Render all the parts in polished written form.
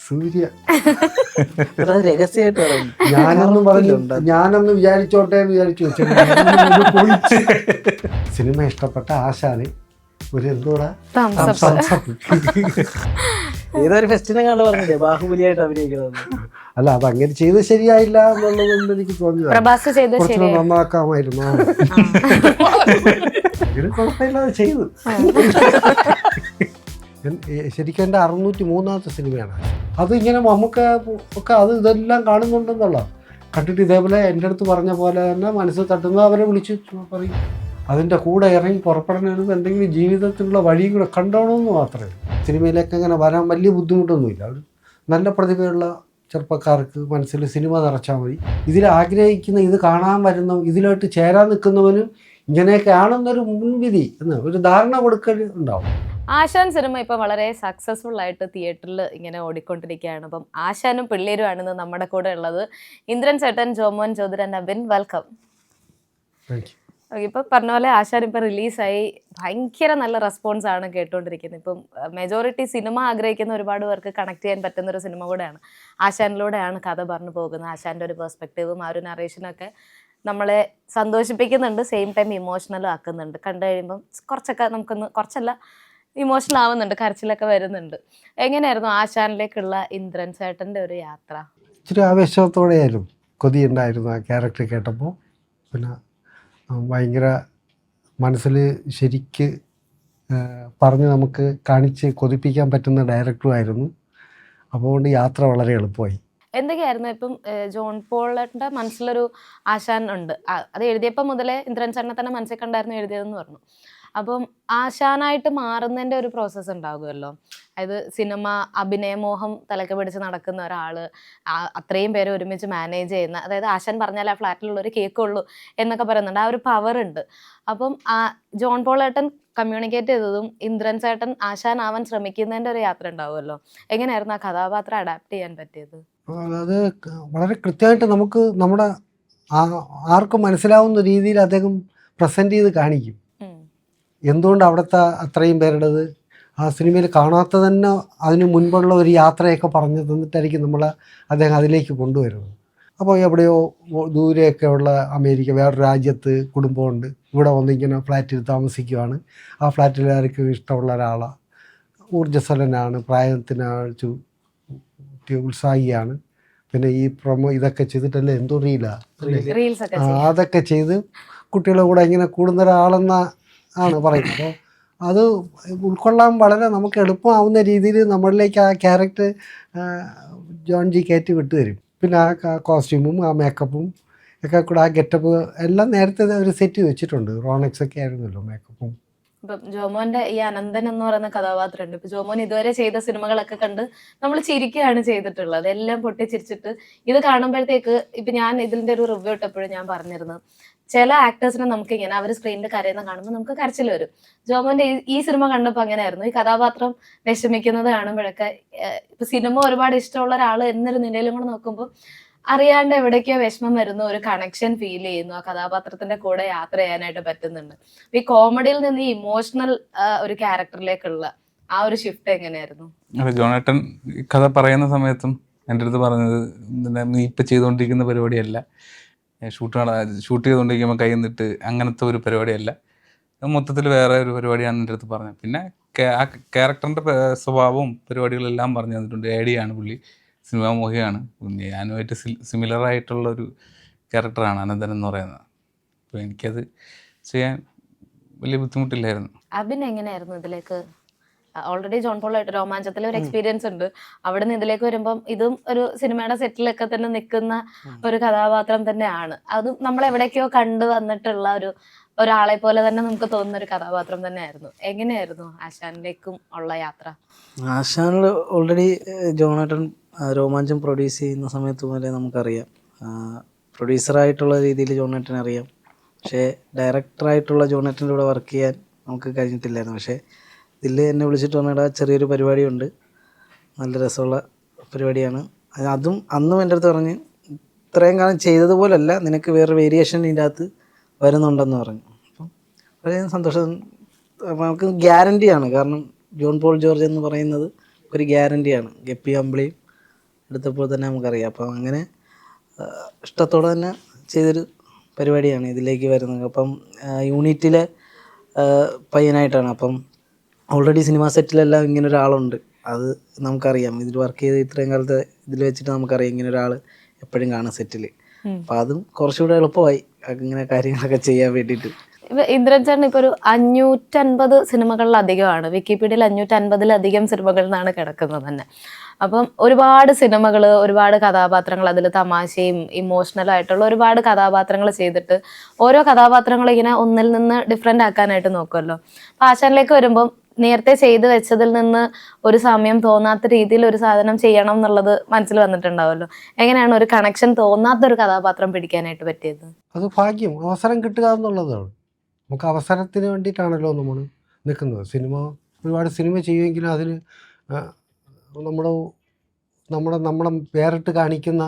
സൂര്യ. രഹസ്യമായിട്ട് പറയും. ഞാനൊന്ന് വിചാരിച്ചോട്ടെ വിചാരിച്ചു വെച്ചു. സിനിമ ഇഷ്ടപ്പെട്ട ആശാന് ഒരു എന്തോടാ ഏതൊരു ഫെസ്റ്റിനെ കണ്ട് പറഞ്ഞില്ലേ ബാഹുബലിയായിട്ട് അഭിനയിക്കുന്നത്. അല്ല, അത് അങ്ങനെ ചെയ്ത് ശരിയായില്ല എന്നുള്ളതുകൊണ്ട് എനിക്ക് തോന്നിയത് കുറച്ചുകൂടെ നന്നാക്കാമായിരുന്നു. ഇത് കുഴപ്പമില്ലാതെ ചെയ്തു. ശരിക്കും എൻ്റെ 603ാമത്തെ സിനിമയാണ് അത്. ഇങ്ങനെ നമുക്ക് ഒക്കെ അത് ഇതെല്ലാം കാണുന്നുണ്ടെന്നുള്ള കണ്ടിട്ട് ഇതേപോലെ എൻ്റെ അടുത്ത് പറഞ്ഞ പോലെ തന്നെ മനസ്സിൽ തട്ടുന്നത് അവരെ വിളിച്ച് പറയും. അതിൻ്റെ കൂടെ ഇറങ്ങി പുറപ്പെടണമെങ്കിൽ എന്തെങ്കിലും ജീവിതത്തിലുള്ള വഴിയും കൂടെ കണ്ടോണമെന്ന് മാത്രമേ. സിനിമയിലേക്ക് അങ്ങനെ വരാൻ വലിയ ബുദ്ധിമുട്ടൊന്നുമില്ല. ഒരു നല്ല പ്രതിഭയുള്ള ചെറുപ്പക്കാർക്ക് മനസ്സിൽ സിനിമ നിറച്ചാൽ മതി. ഇതിൽ ആഗ്രഹിക്കുന്ന, ഇത് കാണാൻ വരുന്ന, ഇതിലോട്ട് ചേരാൻ നിൽക്കുന്നവനും ഇങ്ങനെയൊക്കെ ആണെന്നൊരു മുൻവിധി എന്ന് ഒരു ധാരണ കൊടുക്കൽ ഉണ്ടാവും. ആശാൻ സിനിമ ഇപ്പം വളരെ സക്സസ്ഫുൾ ആയിട്ട് തിയേറ്ററിൽ ഇങ്ങനെ ഓടിക്കൊണ്ടിരിക്കുകയാണ്. അപ്പം ആശാനും പിള്ളേരുമാണെന്ന് നമ്മുടെ കൂടെ ഉള്ളത്. ഇന്ദ്രൻ ചേട്ടൻ, ജോമോൻ ജ്യോതിരൻ, അബിൻ, വെൽക്കം. ഇപ്പം പറഞ്ഞ പോലെ ആശാൻ ഇപ്പം റിലീസായി ഭയങ്കര നല്ല റെസ്പോൺസ് ആണ് കേട്ടുകൊണ്ടിരിക്കുന്നത്. ഇപ്പം മെജോറിറ്റി സിനിമ ആഗ്രഹിക്കുന്ന ഒരുപാട് പേർക്ക് കണക്ട് ചെയ്യാൻ പറ്റുന്ന ഒരു സിനിമ കൂടെയാണ്. ആശാനിലൂടെയാണ് കഥ പറഞ്ഞു പോകുന്നത്. ആശാൻ്റെ ഒരു പെർസ്പെക്റ്റീവും ആ ഒരു നറേഷനൊക്കെ നമ്മളെ സന്തോഷിപ്പിക്കുന്നുണ്ട്, സെയിം ടൈം ഇമോഷണലും ആക്കുന്നുണ്ട്. കണ്ടു കഴിയുമ്പം കുറച്ചൊക്കെ നമുക്കൊന്ന്, കുറച്ചല്ല ഇമോഷണൽ ആവുന്നുണ്ട്, കരച്ചിലൊക്കെ വരുന്നുണ്ട്. എങ്ങനെയായിരുന്നു ആശാനിലേക്കുള്ള ഇന്ദ്രൻ ചേട്ടൻ്റെ ഒരു യാത്ര? ഇച്ചിരി ആവേശത്തോടെയായിരുന്നു, കൊതിയുണ്ടായിരുന്നു ആ ക്യാരക്ടർ കേട്ടപ്പോൾ. പിന്നെ ഭയങ്കര മനസ്സിൽ ശരിക്ക് പറഞ്ഞ് നമുക്ക് കാണിച്ച് കൊതിപ്പിക്കാൻ പറ്റുന്ന ഡയറക്ടറുമായിരുന്നു. അതുകൊണ്ട് യാത്ര വളരെ എളുപ്പമായി. എന്തൊക്കെയായിരുന്നു ഇപ്പം ജോൺ പോളിൻ്റെ മനസ്സിലൊരു ആശാൻ ഉണ്ട്, അത് എഴുതിയപ്പോൾ മുതലേ ഇന്ദ്രൻ ചേട്ടനെ തന്നെ മനസ്സിൽ കണ്ടായിരുന്നു എഴുതിയതെന്ന് പറഞ്ഞു. അപ്പം ആശാനായിട്ട് മാറുന്നതിൻ്റെ ഒരു പ്രോസസ്സ് ഉണ്ടാകുമല്ലോ. അതായത് സിനിമ അഭിനയമോഹം തലക്ക് പിടിച്ച് നടക്കുന്ന ഒരാൾ, അത്രയും പേരെ ഒരുമിച്ച് മാനേജ് ചെയ്യുന്ന, അതായത് ആശാൻ പറഞ്ഞാൽ ആ ഫ്ലാറ്റിലുള്ളൊരു കേൾക്കുള്ളൂ എന്നൊക്കെ പറയുന്നുണ്ട്. ആ ഒരു പവർ ഉണ്ട്. അപ്പം ജോൺ പോളേട്ടൻ കമ്മ്യൂണിക്കേറ്റ് ചെയ്തതും ഇന്ദ്രൻ ചേട്ടൻ ആശാൻ ആവാൻ ശ്രമിക്കുന്നതിൻ്റെ ഒരു യാത്ര ഉണ്ടാവുമല്ലോ. എങ്ങനെയായിരുന്നു ആ കഥാപാത്രം അഡാപ്റ്റ് ചെയ്യാൻ പറ്റിയത്? അത് വളരെ കൃത്യമായിട്ട് നമുക്ക് നമ്മുടെ ആർക്കും മനസ്സിലാവുന്ന രീതിയിൽ അദ്ദേഹം പ്രസൻറ്റ് ചെയ്ത് കാണിക്കും. എന്തുകൊണ്ട് അവിടുത്തെ അത്രയും പേരുടേത് ആ സിനിമയിൽ കാണാത്ത തന്നെ അതിന് മുൻപുള്ള ഒരു യാത്രയൊക്കെ പറഞ്ഞു തന്നിട്ടായിരിക്കും അദ്ദേഹം അതിലേക്ക് കൊണ്ടുവരുന്നത്. അപ്പോൾ എവിടെയോ ദൂരെയൊക്കെ ഉള്ള അമേരിക്ക, വേറൊരു രാജ്യത്ത് കുടുംബമുണ്ട്, ഇവിടെ വന്നിങ്ങനെ ഫ്ലാറ്റിൽ താമസിക്കുകയാണ്. ആ ഫ്ലാറ്റിൽ ആർക്കും ഇഷ്ടമുള്ള ഒരാളാണ്, ഊർജ്ജസ്വലനാണ്, പ്രായത്തിനു ഉത്സാഹിയാണ്. പിന്നെ ഈ ഇതൊക്കെ ചെയ്തിട്ടല്ലേ എന്തോ അതൊക്കെ ചെയ്ത് കുട്ടികളുടെ കൂടെ ഇങ്ങനെ കൂടുന്ന ഒരാളെന്ന ആണ് പറയുന്നത്. അപ്പോൾ അത് ഉൾക്കൊള്ളാൻ വളരെ നമുക്ക് എളുപ്പമാവുന്ന രീതിയിൽ നമ്മളിലേക്ക് ആ ക്യാരക്ടർ ജോൺ ജി കയറ്റി വിട്ടുതരും. പിന്നെ ആ കോസ്റ്റ്യൂമും ആ മേക്കപ്പും ഒക്കെ കൂടെ, ആ ഗെറ്റപ്പ് എല്ലാം നേരത്തെ ഒരു സെറ്റ് വെച്ചിട്ടുണ്ട്. റോണക്സ് ഒക്കെ ആയിരുന്നല്ലോ മേക്കപ്പും. ഇപ്പം ജോമോന്റെ ഈ അനന്തൻ എന്ന് പറയുന്ന കഥാപാത്രമുണ്ട്. ഇപ്പൊ ജോമോൻ ഇതുവരെ ചെയ്ത സിനിമകളൊക്കെ കണ്ട് നമ്മൾ ചിരിക്കുകയാണ് ചെയ്തിട്ടുള്ളത്, എല്ലാം പൊട്ടിച്ചിരിച്ചിട്ട്. ഇത് കാണുമ്പോഴത്തേക്ക് ഇപ്പൊ ഞാൻ ഇതിന്റെ ഒരു റിവ്യൂ ഇട്ടപ്പോഴും ഞാൻ പറഞ്ഞിരുന്നു, ചില ആക്ടേഴ്സിനെ നമുക്ക് ഇങ്ങനെ അവർ സ്ക്രീനിൽ കരയുന്ന കാണുമ്പോൾ നമുക്ക് കരച്ചിൽ വരും. ജോമോന്റെ ഈ സിനിമ കണ്ടപ്പോൾ അങ്ങനെയായിരുന്നു. ഈ കഥാപാത്രം വിഷമിക്കുന്നത് കാണുമ്പോഴൊക്കെ ഇപ്പൊ സിനിമ ഒരുപാട് ഇഷ്ടമുള്ള ഒരാൾ എന്നൊരു നിലയിലും കൂടെ നോക്കുമ്പോൾ അറിയാണ്ട് എവിടേക്കോ വിഷമം വരുന്നു, ഒരു കണക്ഷൻ ഫീൽ ചെയ്യുന്നു, ആ കഥാപാത്രത്തിന്റെ കൂടെ യാത്ര ചെയ്യാനായിട്ട് പറ്റുന്നുണ്ട്. ഈ കോമഡിയിൽ നിന്ന് ഈ ഇമോഷണൽ ഒരു ക്യാരക്ടറിലേക്കുള്ള ആ ഒരു ഷിഫ്റ്റ് എങ്ങനെയായിരുന്നു? അതെ, ജോണേട്ടൻ കഥ പറയുന്ന സമയത്തും എൻ്റെ അടുത്ത് പറഞ്ഞത്, നീ ഇപ്പം ചെയ്തുകൊണ്ടിരിക്കുന്ന പരിപാടിയല്ല, ഷൂട്ട് ചെയ്തുകൊണ്ടിരിക്കുമ്പോൾ കൈ നിന്നിട്ട് അങ്ങനത്തെ ഒരു പരിപാടിയല്ല, മൊത്തത്തിൽ വേറെ ഒരു പരിപാടിയാണ് എൻ്റെ അടുത്ത് പറഞ്ഞത്. പിന്നെ ആ ക്യാരക്ടറിൻ്റെ സ്വഭാവവും പരിപാടികളെല്ലാം പറഞ്ഞു തന്നിട്ടുണ്ട്. ഏഡിയാണ് പുള്ളി, സിനിമാ മോഹിയാണ്. ഞാനുമായിട്ട് സിമിലറായിട്ടുള്ളൊരു ക്യാരക്ടറാണ് അനന്തൻ എന്ന് പറയുന്നത്. അപ്പോൾ എനിക്കത് ചെയ്യാൻ വലിയ ബുദ്ധിമുട്ടില്ലായിരുന്നു. അബിൻ എങ്ങനെയായിരുന്നു ഇതിലേക്ക്? ഓൾറെഡി ജോൺ പോളായിട്ട് രോമാഞ്ചത്തിൽ ഒരു എക്സ്പീരിയൻസ് ഉണ്ട്, അവിടെ നിന്ന് ഇതിലേക്ക് വരുമ്പം ഇതും ഒരു സിനിമയുടെ സെറ്റിലൊക്കെ തന്നെ നിൽക്കുന്ന ഒരു കഥാപാത്രം തന്നെയാണ്. അതും നമ്മൾ എവിടേക്കോ കണ്ടു വന്നിട്ടുള്ള ഒരാളെ പോലെ തന്നെ നമുക്ക് തോന്നുന്ന ഒരു കഥാപാത്രം തന്നെയായിരുന്നു. എങ്ങനെയായിരുന്നു ആശാനിലേക്കും ഉള്ള യാത്ര? ആശാനിൽ ഓൾറെഡി ജോണേട്ടൻ രോമാഞ്ചം പ്രൊഡ്യൂസ് ചെയ്യുന്ന സമയത്ത് മുതലേ നമുക്കറിയാം, പ്രൊഡ്യൂസറായിട്ടുള്ള രീതിയിൽ ജോണേട്ടനെ അറിയാം. പക്ഷേ ഡയറക്ടറായിട്ടുള്ള ജോണേട്ടൻ്റെ കൂടെ വർക്ക് ചെയ്യാൻ നമുക്ക് കഴിഞ്ഞിട്ടില്ലായിരുന്നു. പക്ഷേ ഇതിൽ എന്നെ വിളിച്ചിട്ട് പറഞ്ഞിട്ട് ചെറിയൊരു പരിപാടിയുണ്ട്, നല്ല രസമുള്ള പരിപാടിയാണ്. അതും അന്നും എൻ്റെ അടുത്ത് പറഞ്ഞ്, ഇത്രയും കാലം ചെയ്തതുപോലല്ല, നിനക്ക് വേറെ വേരിയേഷൻ ഇതിൻ്റെ അകത്ത് വരുന്നുണ്ടെന്ന് പറഞ്ഞു. അപ്പം വളരെ സന്തോഷം. നമുക്ക് ഗ്യാരണ്ടിയാണ്, കാരണം ജോൺ പോൾ ജോർജ് എന്ന് പറയുന്നത് ഒരു ഗ്യാരണ്ടിയാണ്. ഗപ്പി അമ്പിളിയും എടുത്തപ്പോൾ തന്നെ നമുക്കറിയാം. അപ്പം അങ്ങനെ ഇഷ്ടത്തോടെ തന്നെ ചെയ്തൊരു പരിപാടിയാണ് ഇതിലേക്ക് വരുന്നത്. അപ്പം യൂണിറ്റിലെ പയ്യനായിട്ടാണ്. അപ്പം ഓൾറെഡി സിനിമാ സെറ്റിലെല്ലാം ഇങ്ങനെ ഒരാളുണ്ട്, അത് നമുക്കറിയാം. ഇതിൽ വർക്ക് ചെയ്ത് ഇത്രയും കാലത്തെ ഇതിൽ വെച്ചിട്ട് നമുക്കറിയാം ഇങ്ങനെ ഒരാൾ എപ്പോഴും കാണും സെറ്റിൽ. അപ്പം അതും കുറച്ചുകൂടെ എളുപ്പമായി ഇങ്ങനെ കാര്യങ്ങളൊക്കെ ചെയ്യാൻ വേണ്ടിയിട്ട്. ഇപ്പൊ ഇന്ദ്രൻ ചേട്ടൻ ഇപ്പൊ ഒരു 550 സിനിമകളിലധികമാണ്, വിക്കിപീഡിയയിൽ 550-ലധികം സിനിമകൾ എന്നാണ് കിടക്കുന്നത് തന്നെ. അപ്പം ഒരുപാട് സിനിമകൾ, ഒരുപാട് കഥാപാത്രങ്ങൾ, അതിൽ തമാശയും ഇമോഷണലും ആയിട്ടുള്ള ഒരുപാട് കഥാപാത്രങ്ങൾ ചെയ്തിട്ട് ഓരോ കഥാപാത്രങ്ങളും ഇങ്ങനെ ഒന്നിൽ നിന്ന് ഡിഫറെൻ്റ് ആക്കാനായിട്ട് നോക്കുമല്ലോ. അപ്പം ആശാനിലേക്ക് വരുമ്പം നേരത്തെ ചെയ്തു വെച്ചതിൽ നിന്ന് ഒരു സമയം തോന്നാത്ത രീതിയിൽ ഒരു സാധനം ചെയ്യണം എന്നുള്ളത് മനസ്സിൽ വന്നിട്ടുണ്ടാവുമല്ലോ. എങ്ങനെയാണ് ഒരു കണക്ഷൻ തോന്നാത്തൊരു കഥാപാത്രം പിടിക്കാനായിട്ട് പറ്റിയത്? അത് ഭാഗ്യം, അവസരം കിട്ടുക എന്നുള്ളതാണ്. നമുക്ക് അവസരത്തിന് വേണ്ടിയിട്ടാണല്ലോ നമ്മൾ നിൽക്കുന്നത്. ഒരുപാട് സിനിമ ചെയ്യുമെങ്കിലും അതിന് നമ്മളെ വേറിട്ട് കാണിക്കുന്ന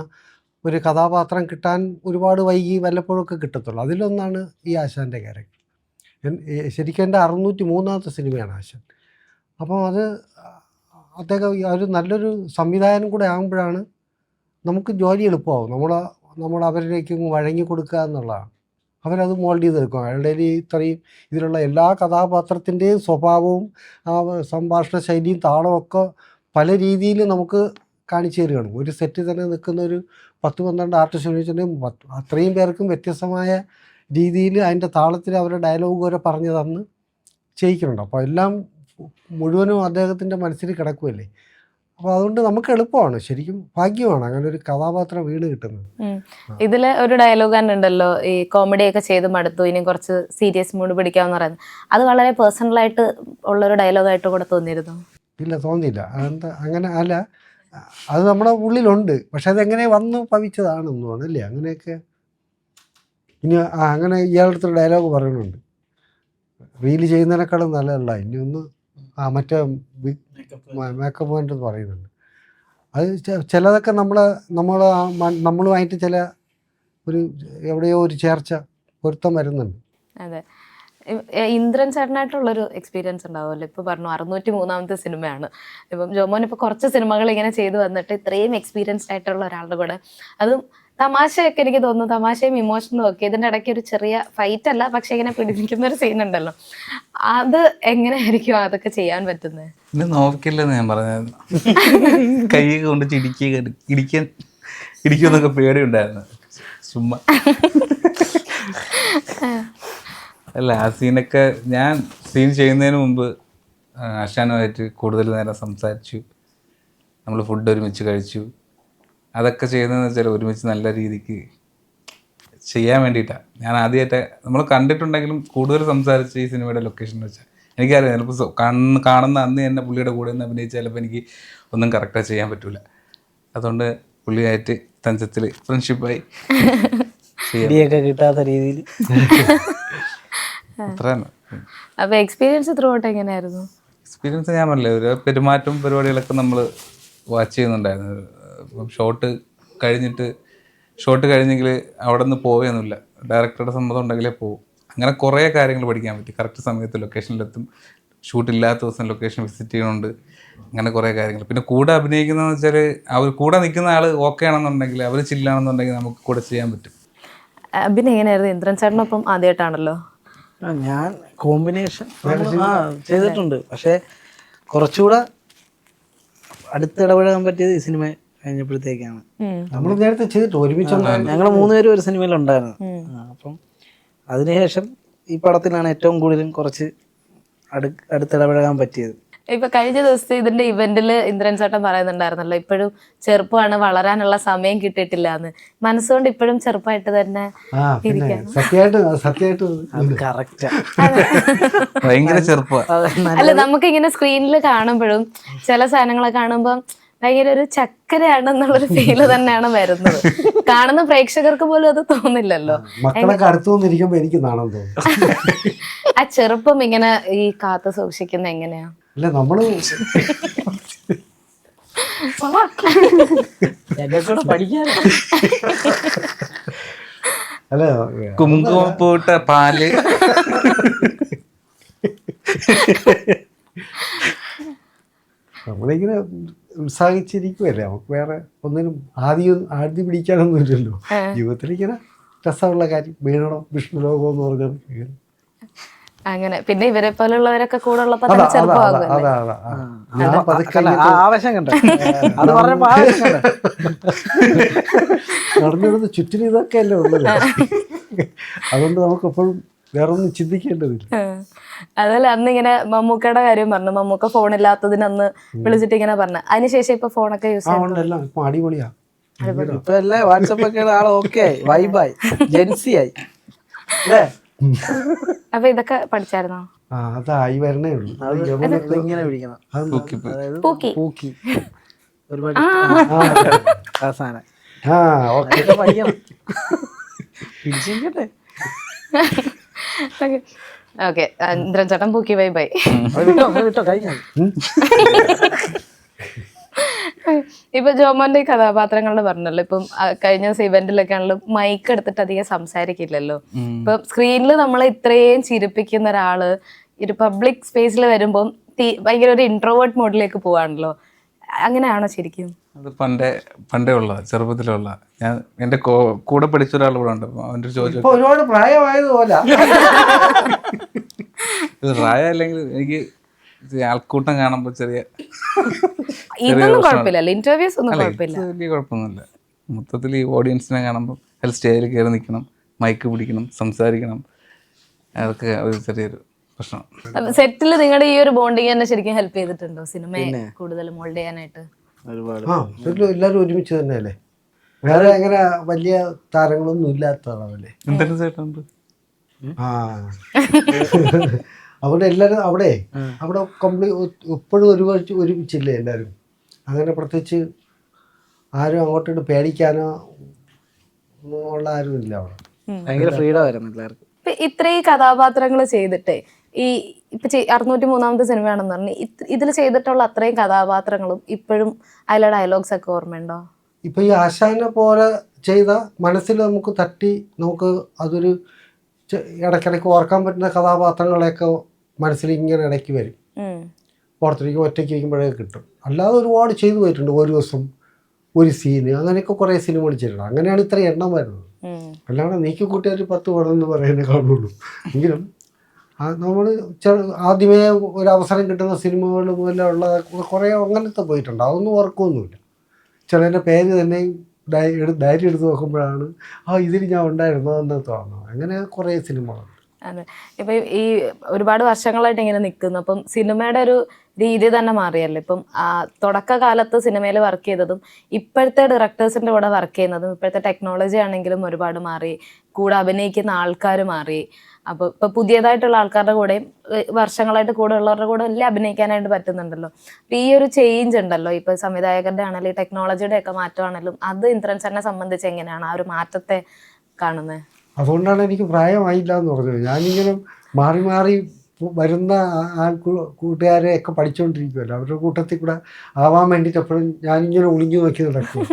ഒരു കഥാപാത്രം കിട്ടാൻ ഒരുപാട് വൈകി വല്ലപ്പോഴൊക്കെ കിട്ടത്തുള്ളൂ. അതിലൊന്നാണ് ഈ ആശാൻ്റെ ക്യാരക്ടർ. ശരിക്കും എൻ്റെ 603-ാമത്തെ സിനിമയാണ് ആശാൻ. അപ്പോൾ അത് അദ്ദേഹം ഒരു നല്ലൊരു സംവിധായകനും കൂടെ ആകുമ്പോഴാണ് നമുക്ക് ജോലി എളുപ്പമാവും. നമ്മൾ അവരിലേക്ക് വഴങ്ങി കൊടുക്കുക എന്നുള്ളതാണ്. അവരത് മോൾഡ് ചെയ്തെടുക്കും. അയാളുടെ ഇത്രയും ഇതിലുള്ള എല്ലാ കഥാപാത്രത്തിൻ്റെയും സ്വഭാവവും സംഭാഷണ ശൈലിയും താളമൊക്കെ പല രീതിയിൽ നമുക്ക് കാണിച്ചു തരികയാണ്. ഒരു സെറ്റിൽ തന്നെ നിൽക്കുന്ന ഒരു 10-12 ആർട്ടിസ്റ്റ് വെച്ചിട്ടുണ്ടെങ്കിൽ അത്രയും പേർക്കും വ്യത്യസ്തമായ രീതിയിൽ അതിൻ്റെ താളത്തിൽ അവരുടെ ഡയലോഗ് വരെ പറഞ്ഞു തന്ന് ചെയ്യിക്കുന്നുണ്ട്. അപ്പോൾ എല്ലാം മുഴുവനും അദ്ദേഹത്തിൻ്റെ മനസ്സിൽ കിടക്കുമല്ലേ. അപ്പോൾ അതുകൊണ്ട് നമുക്ക് എളുപ്പമാണ്, ശരിക്കും ഭാഗ്യമാണ് അങ്ങനെ ഒരു കഥാപാത്രം വീണ് കിട്ടുന്നത്. ഇതില് ഒരു ഡയലോഗ് തന്നെ ഉണ്ടല്ലോ, ഈ കോമഡി ഒക്കെ ചെയ്ത് മടുത്തു, ഇനി കുറച്ച് സീരിയസ് മൂഡ് പിടിക്കാമെന്ന് പറയുന്നത്. അത് വളരെ പേഴ്സണലായിട്ട് ഉള്ളൊരു ഡയലോഗായിട്ട് കൂടെ തോന്നിയിരുന്നു? ഇല്ല, തോന്നിയില്ല. അതെന്താ അങ്ങനെ അല്ല, അത് നമ്മുടെ ഉള്ളിലുണ്ട്. പക്ഷെ അതെങ്ങനെ വന്ന് ഭവിച്ചതാണെന്ന് തോന്നുന്നല്ലേ. അങ്ങനെയൊക്കെ ഇനി അങ്ങനെ ഇയാളുടെ അടുത്തൊരു ഡയലോഗ് പറയുന്നുണ്ട്, റീല് ചെയ്യുന്നതിനേക്കാളും നല്ലതല്ല ഇനി ഒന്ന് മറ്റേ മേക്കപ്പ് പോയിന്റ് പറയുന്നുണ്ട്. അത് ചിലതൊക്കെ നമ്മളുമായിട്ട് ചില എവിടെയോ ഒരു ചേർച്ച പൊരുത്തം വരുന്നുണ്ട്. അതെ. ഇന്ദ്രൻ ചേട്ടനായിട്ടുള്ളൊരു എക്സ്പീരിയൻസ് ഉണ്ടാവുമല്ലോ. ഇപ്പോൾ പറഞ്ഞു 603-ാമത്തെ സിനിമയാണ്. ഇപ്പം ജോമോൻ ഇപ്പോൾ കുറച്ച് സിനിമകൾ ഇങ്ങനെ ചെയ്തു വന്നിട്ട് ഇത്രയും എക്സ്പീരിയൻസ്ഡ് ആയിട്ടുള്ള ഒരാളുടെ കൂടെ, അതും തമാശയൊക്കെ എനിക്ക് തോന്നുന്നു, തമാശയും ഇമോഷനും ഒക്കെ. ഇതിൻ്റെ ഇടയ്ക്ക് ഒരു ചെറിയ ഫൈറ്റ് അല്ല, പക്ഷെ ഇങ്ങനെ പിടിപ്പിക്കുന്ന ഒരു സീൻ ഉണ്ടല്ലോ, അത് എങ്ങനെയായിരിക്കും അതൊക്കെ ചെയ്യാൻ പറ്റുന്നത്? ഇത് നോക്കില്ലെന്ന് ഞാൻ പറഞ്ഞായിരുന്നു. കൈ കൊണ്ട് ഇടിക്കുമെന്നൊക്കെ പേടിയുണ്ടായിരുന്നു. ചുമ്മാ അല്ല, ആ സീനൊക്കെ ഞാൻ ചെയ്യുന്നതിന് മുമ്പ് ആശാനുമായിട്ട് കൂടുതൽ നേരം സംസാരിച്ചു. നമ്മൾ ഫുഡ് ഒരുമിച്ച് കഴിച്ചു. അതൊക്കെ ചെയ്യുന്നതെന്ന് വെച്ചാൽ ഒരുമിച്ച് നല്ല രീതിക്ക് ചെയ്യാൻ വേണ്ടിയിട്ടാണ്. ഞാൻ ആദ്യമായിട്ട് നമ്മൾ കണ്ടിട്ടുണ്ടെങ്കിലും കൂടുതൽ സംസാരിച്ച് ഈ സിനിമയുടെ ലൊക്കേഷൻ വെച്ചാൽ എനിക്കറിയാം, ചിലപ്പോൾ കാണുന്ന അന്ന് തന്നെ പുള്ളിയുടെ കൂടെ നിന്ന് അഭിനയിച്ച് ചിലപ്പോൾ എനിക്ക് ഒന്നും കറക്റ്റായി ചെയ്യാൻ പറ്റില്ല. അതുകൊണ്ട് പുള്ളിയായിട്ട് തഞ്ചത്തിൽ ഫ്രണ്ട്ഷിപ്പായി കിട്ടാത്ത രീതിയിൽ അത്രയാണ്. അപ്പോൾ എക്സ്പീരിയൻസ് ത്രൂ ഔട്ട് എങ്ങനെയായിരുന്നു? എക്സ്പീരിയൻസ് ഞാൻ പറഞ്ഞില്ലേ, ഒരു പെരുമാറ്റം പരിപാടികളൊക്കെ നമ്മൾ വാച്ച് ചെയ്യുന്നുണ്ടായിരുന്നു. ഇപ്പം ഷോട്ട് കഴിഞ്ഞെങ്കിൽ അവിടെ നിന്ന് പോവുകയൊന്നുമില്ല, ഡയറക്ടറുടെ സമ്മതം ഉണ്ടെങ്കിലേ പോകും. അങ്ങനെ കുറേ കാര്യങ്ങൾ പഠിക്കാൻ പറ്റി. കറക്റ്റ് സമയത്ത് ലൊക്കേഷനിലെത്തും, ഷൂട്ടില്ലാത്ത ദിവസം ലൊക്കേഷൻ വിസിറ്റ് ചെയ്യുന്നുണ്ട്, അങ്ങനെ കുറേ കാര്യങ്ങൾ. പിന്നെ കൂടെ അഭിനയിക്കുന്നതെന്ന് വെച്ചാൽ അവർ കൂടെ നിൽക്കുന്ന ആൾ ഓക്കെ ആണെന്നുണ്ടെങ്കിൽ, അവർ ചില്ലാണെന്നുണ്ടെങ്കിൽ നമുക്ക് കൂടെ ചെയ്യാൻ പറ്റും. അഭിനയം എങ്ങനെയായിരുന്നു? ഇന്ദ്രൻ ചേട്ടനൊപ്പം ആദ്യമായിട്ടാണല്ലോ. ഞാൻ കോമ്പിനേഷൻ ചെയ്തിട്ടുണ്ട്, പക്ഷേ കുറച്ചുകൂടെ അടുത്തിടപഴകാൻ പറ്റിയത് ഈ സിനിമ കഴിഞ്ഞപ്പോഴത്തേക്കാണ്. നമ്മൾ നേരത്തെ ചെയ്തിട്ട് ഒരുമിച്ച് ഞങ്ങൾ 3 പേരും ഒരു സിനിമയിലുണ്ടായിരുന്നു. അപ്പം അതിനുശേഷം ഈ പടത്തിലാണ് ഏറ്റവും കൂടുതലും കുറച്ച് അടുത്തിടപഴകാൻ പറ്റിയത്. ഇപ്പൊ കഴിഞ്ഞ ദിവസത്തെ ഇതിന്റെ ഇവന്റിൽ ഇന്ദ്രൻ ചേട്ടൻ പറയുന്നുണ്ടായിരുന്നല്ലോ, ഇപ്പോഴും ചെറുപ്പമാണ്, വളരാനുള്ള സമയം കിട്ടിയിട്ടില്ല എന്ന്. മനസ്സുകൊണ്ട് ഇപ്പോഴും ചെറുപ്പമായിട്ട് തന്നെ ഇരിക്കാം. ഭയങ്കര ചെറുപ്പം. അല്ല, നമുക്ക് ഇങ്ങനെ സ്ക്രീനിൽ കാണുമ്പോഴും ചില സാധനങ്ങളെ കാണുമ്പോൾ ഭയങ്കര ഒരു ചക്കരയാണെന്നുള്ളൊരു ഫീല് തന്നെയാണ് വരുന്നത്. കാണുന്ന പ്രേക്ഷകർക്ക് പോലും അത് തോന്നില്ലല്ലോ. എനിക്ക് നാണം തോന്നും. ആ ചെറുപ്പം ഇങ്ങനെ ഈ കാത്തു സൂക്ഷിക്കുന്ന എങ്ങനെയാ? അല്ല, നമ്മള് അല്ല, കുങ്കുമപ്പൂട്ട പാല് നമ്മളിങ്ങനെ ഉത്സാഹിച്ചിരിക്കുമല്ലേ, നമുക്ക് വേറെ ഒന്നിനും ആദ്യം പിടിക്കാനൊന്നും ഇല്ലല്ലോ. ജീവിതത്തിൽ ഇങ്ങനെ രസമുള്ള കാര്യം വീണണം വിഷ്ണു ലോകം എന്ന് പറഞ്ഞത്. അങ്ങനെ പിന്നെ ഇവരെ പോലുള്ളവരൊക്കെ കൂടെ ഉള്ളപ്പോ തന്നെ ചെറുപ്പമാകും. ഞാൻ പതുക്കെ ആവശ്യം കണ്ടോ അത് പറഞ്ഞപ്പോ ആവേശം കണ്ടോ? നടന്നിടുന്ന ചുറ്റിനും ഇതൊക്കെയല്ലേ ഉള്ളത്. അതുകൊണ്ട് നമുക്ക് എപ്പോഴും വേറെ ഒന്നും ചിന്തിക്കേണ്ടതില്ല. അതല്ല അന്ന് ഇങ്ങനെ മമ്മൂക്കയുടെ കാര്യം പറഞ്ഞു, മമ്മൂക്ക ഫോണില്ലാത്തതിന് അന്ന് വിളിച്ചിട്ട് ഇങ്ങനെ പറഞ്ഞു. അതിനുശേഷം ഇപ്പൊ ഫോണൊക്കെ യൂസ് ചെയ്യുന്നുണ്ട്. എല്ലാം ഇപ്പൊ അടിപൊളിയാ. ഇപ്പൊ എല്ലാം വാട്സപ്പ് ഒക്കെ ആള് ഓക്കെ ആയി, വൈബായി, ജെൻസി ആയി അല്ലേ? അപ്പൊ ഇതൊക്കെ പഠിച്ചായിരുന്നോ? അതായി വരണേ ഉള്ളൂ. ഇങ്ങനെ പിടിക്കണം, അതായത് പൂക്കി പൂക്കി ഒരുപാട് അവസാനം ഓക്കെ പഠിക്കണം, പിടിച്ചിരിക്കട്ടെ. ഓക്കെ, ഇന്ദ്രൻ ചേട്ടൻ പൂക്കി ബൈ ബൈ. വിട്ടോ കഴിഞ്ഞ. ഇപ്പൊ ജോമോന്റെ ഈ കഥാപാത്രങ്ങളുടെ പറഞ്ഞല്ലോ, ഇപ്പം കഴിഞ്ഞ ദിവസം ഇവന്റിലൊക്കെ ആണെങ്കിലും മൈക്ക് എടുത്തിട്ട് അധികം സംസാരിക്കില്ലല്ലോ. ഇപ്പൊ സ്ക്രീനിൽ നമ്മളെ ഇത്രയും ചിരിപ്പിക്കുന്ന ഒരാള് ഒരു പബ്ലിക് സ്പേസിൽ വരുമ്പോൾ ഭയങ്കര ഒരു ഇൻട്രോവേർട്ട് മോഡിലേക്ക് പോവാണല്ലോ. അങ്ങനെയാണോ ശരിക്കും? അത് പണ്ടേ ഉള്ള ചെറുപ്പത്തിലുള്ള ഞാൻ എൻ്റെ കൂടെ പഠിച്ച ഒരാൾ കൂടെ ഉണ്ട്. അവൻ്റെ ചോദിച്ചു ഒരുപാട് പ്രായമായതുപോലെ പ്രായം അല്ലെങ്കിൽ എനിക്ക് ആൾക്കൂട്ടം കാണുമ്പോൾ ചെറിയ ഇതൊന്നും കുഴപ്പമില്ലല്ലോ, ഇന്റർവ്യൂസ് ഒന്നും കുഴപ്പമില്ല, വലിയ കുഴപ്പമൊന്നുമില്ല. മൊത്തത്തിൽ ഈ ഓഡിയൻസിനെ കാണുമ്പോൾ അതിൽ സ്റ്റേജിൽ കയറി നിൽക്കണം, മൈക്ക് പിടിക്കണം, സംസാരിക്കണം, അതൊക്കെ ഒരു ചെറിയൊരു പ്രശ്നം. സെറ്റിൽ നിങ്ങളുടെ ഈ ഒരു ബോണ്ടിങ് തന്നെ ശരിക്കും ഹെൽപ്പ് ചെയ്തിട്ടുണ്ടോ സിനിമയെ കൂടുതൽ മോൾഡ് ചെയ്യാനായിട്ട്? എല്ലാവരും ഒരുമിച്ച് തന്നെയല്ലേ, വേറെ അങ്ങനെ വലിയ താരങ്ങളൊന്നും ഇല്ലാത്തതാണല്ലേ. എന്തെങ്കിലും ചേട്ടുണ്ട് അവിടെ എല്ലാവരും അവിടെ എപ്പോഴും ഒരുമിച്ചില്ലേ എല്ലാവരും. അങ്ങനെ പ്രത്യേകിച്ച് ആരും അങ്ങോട്ടോട്ട് പേടിക്കാനോ ഉള്ള ആരും ഇല്ല അവിടെ. ഭയങ്കര ഫ്രീഡം ആയിരുന്നു എല്ലാവർക്കും. ഇത്രയും കഥാപാത്രങ്ങൾ ചെയ്തിട്ടേ ഈ ഇപ്പൊ 603 സിനിമയാണെന്ന് പറഞ്ഞു, ഇതിൽ ചെയ്തിട്ടുള്ള അത്രയും കഥാപാത്രങ്ങളും ഇപ്പോഴും അതിലെ ഡയലോഗ്സ് ഒക്കെ ഓർമ്മയുണ്ടോ? ഇപ്പൊ ഈ ആശാനെ പോലെ ചെയ്ത മനസ്സിൽ നമുക്ക് തട്ടി നമുക്ക് അതൊരു ഇടയ്ക്കിടയ്ക്ക് ഓർക്കാൻ പറ്റുന്ന കഥാപാത്രങ്ങളെയൊക്കെ മനസ്സിൽ ഇങ്ങനെ ഇടയ്ക്ക് വരും. പുറത്തേക്ക് ഒറ്റയ്ക്ക് വയ്ക്കുമ്പോഴേ കിട്ടും. അല്ലാതെ ഒരുപാട് ചെയ്തു പോയിട്ടുണ്ട്. ഒരു ദിവസം ഒരു സീന്, അങ്ങനെയൊക്കെ കുറേ സിനിമകൾ ചെയ്തിട്ടുണ്ട്. അങ്ങനെയാണ് ഇത്ര എണ്ണം വരുന്നത്. അല്ലാതെ നീക്കി കൂട്ടി ഒരു 10 പടം എന്ന് പറയുന്നത് കാണുള്ളൂ. എങ്കിലും നമ്മൾ ആദ്യമേ ഒരു അവസരം കിട്ടുന്ന സിനിമകൾ മുതലുള്ള കുറേ അങ്ങനത്തെ പോയിട്ടുണ്ട്. അതൊന്നും ഓർക്കൊന്നുമില്ല. ചിലൻ്റെ പേര് തന്നെ ധൈര്യം എടുത്ത് നോക്കുമ്പോഴാണ് ഇതിൽ ഞാൻ ഉണ്ടായിരുന്നോ എന്ന് തോന്നുന്നത്. അങ്ങനെ കുറേ സിനിമകളുണ്ട്. അതെ, ഇപ്പൊ ഈ ഒരുപാട് വർഷങ്ങളായിട്ട് ഇങ്ങനെ നിൽക്കുന്നു. അപ്പം സിനിമയുടെ ഒരു രീതി തന്നെ മാറിയല്ലോ. ഇപ്പം തുടക്കകാലത്ത് സിനിമയിൽ വർക്ക് ചെയ്തതും ഇപ്പോഴത്തെ ഡയറക്ടേഴ്സിൻ്റെ കൂടെ വർക്ക് ചെയ്യുന്നതും ഇപ്പോഴത്തെ ടെക്നോളജി ആണെങ്കിലും ഒരുപാട് മാറി, കൂടെ അഭിനയിക്കുന്ന ആൾക്കാർ മാറി. അപ്പോൾ ഇപ്പോൾ പുതിയതായിട്ടുള്ള ആൾക്കാരുടെ കൂടെയും വർഷങ്ങളായിട്ട് കൂടെ ഉള്ളവരുടെ കൂടെ എല്ലാം അഭിനയിക്കാനായിട്ട് പറ്റുന്നുണ്ടല്ലോ. അപ്പം ഈ ഒരു ചേഞ്ച് ഉണ്ടല്ലോ, ഇപ്പോൾ സംവിധായകരുടെ ആണെങ്കിലും ടെക്നോളജിയുടെ ഒക്കെ മാറ്റമാണെങ്കിലും അത് ഇന്ദ്രൻ സാറിനെ സംബന്ധിച്ച് എങ്ങനെയാണ് ആ ഒരു മാറ്റത്തെ കാണുന്നത്? അതുകൊണ്ടാണ് എനിക്ക് പ്രായമായില്ല എന്ന് പറഞ്ഞത്. ഞാനിങ്ങനെ മാറി മാറി വരുന്ന കൂട്ടുകാരെ ഒക്കെ പഠിച്ചുകൊണ്ടിരിക്കുമല്ലോ. അവരുടെ കൂട്ടത്തിൽ കൂടെ ആവാൻ വേണ്ടിയിട്ട് എപ്പോഴും ഞാനിങ്ങനെ ഒളിഞ്ഞു നോക്കി നടക്കും.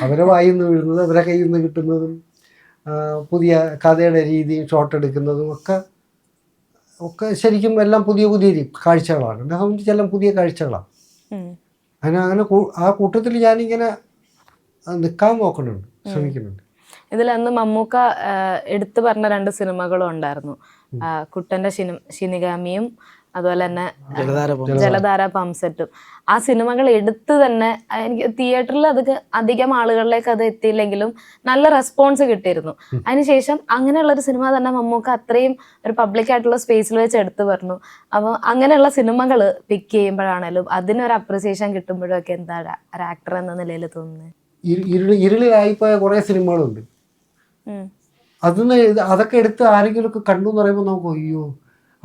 അവരെ വായിൽ നിന്ന് വീഴുന്നത്, അവരെ കയ്യിൽ നിന്ന് കിട്ടുന്നതും പുതിയ കഥയുടെ രീതിയും ഷോട്ട് എടുക്കുന്നതും ഒക്കെ ശരിക്കും എല്ലാം പുതിയ കാഴ്ചകളാണ്. എന്നെ സംബന്ധിച്ച് എല്ലാം പുതിയ കാഴ്ചകളാണ്. അങ്ങനെ ആ കൂട്ടത്തിൽ ഞാനിങ്ങനെ നിൽക്കാൻ നോക്കുന്നുണ്ട്, ശ്രമിക്കുന്നുണ്ട്. ഇതിലന്ന് മമ്മൂക്ക എടുത്തു പറഞ്ഞ 2 സിനിമകളും ഉണ്ടായിരുന്നു, കുട്ടൻ്റെ ശിനിഗാമിയും അതുപോലെ തന്നെ ജലധാര പംസെറ്റും. ആ സിനിമകൾ എടുത്ത് തന്നെ എനിക്ക് തിയേറ്ററിൽ അധികം ആളുകളിലേക്ക് അത് എത്തിയില്ലെങ്കിലും നല്ല റെസ്പോൺസ് കിട്ടിയിരുന്നു. അതിനുശേഷം അങ്ങനെയുള്ളൊരു സിനിമ തന്നെ മമ്മൂക്ക അത്രയും ഒരു പബ്ലിക്കായിട്ടുള്ള സ്പേസിൽ വെച്ച് എടുത്തു പറഞ്ഞു. അപ്പോൾ അങ്ങനെയുള്ള സിനിമകൾ പിക്ക് ചെയ്യുമ്പോഴാണേലും അതിനൊരു അപ്രിസിയേഷൻ കിട്ടുമ്പോഴും ഒക്കെ എന്താ ഒരു ആക്ടർ എന്ന നിലയിൽ തോന്നുന്നത്? ഇരുളിലായിപ്പോയ കുറേ സിനിമകളുണ്ട്. അതൊക്കെ എടുത്ത് ആരെങ്കിലുമൊക്കെ കണ്ടു എന്ന് പറയുമ്പോൾ നമുക്ക് അയ്യോ,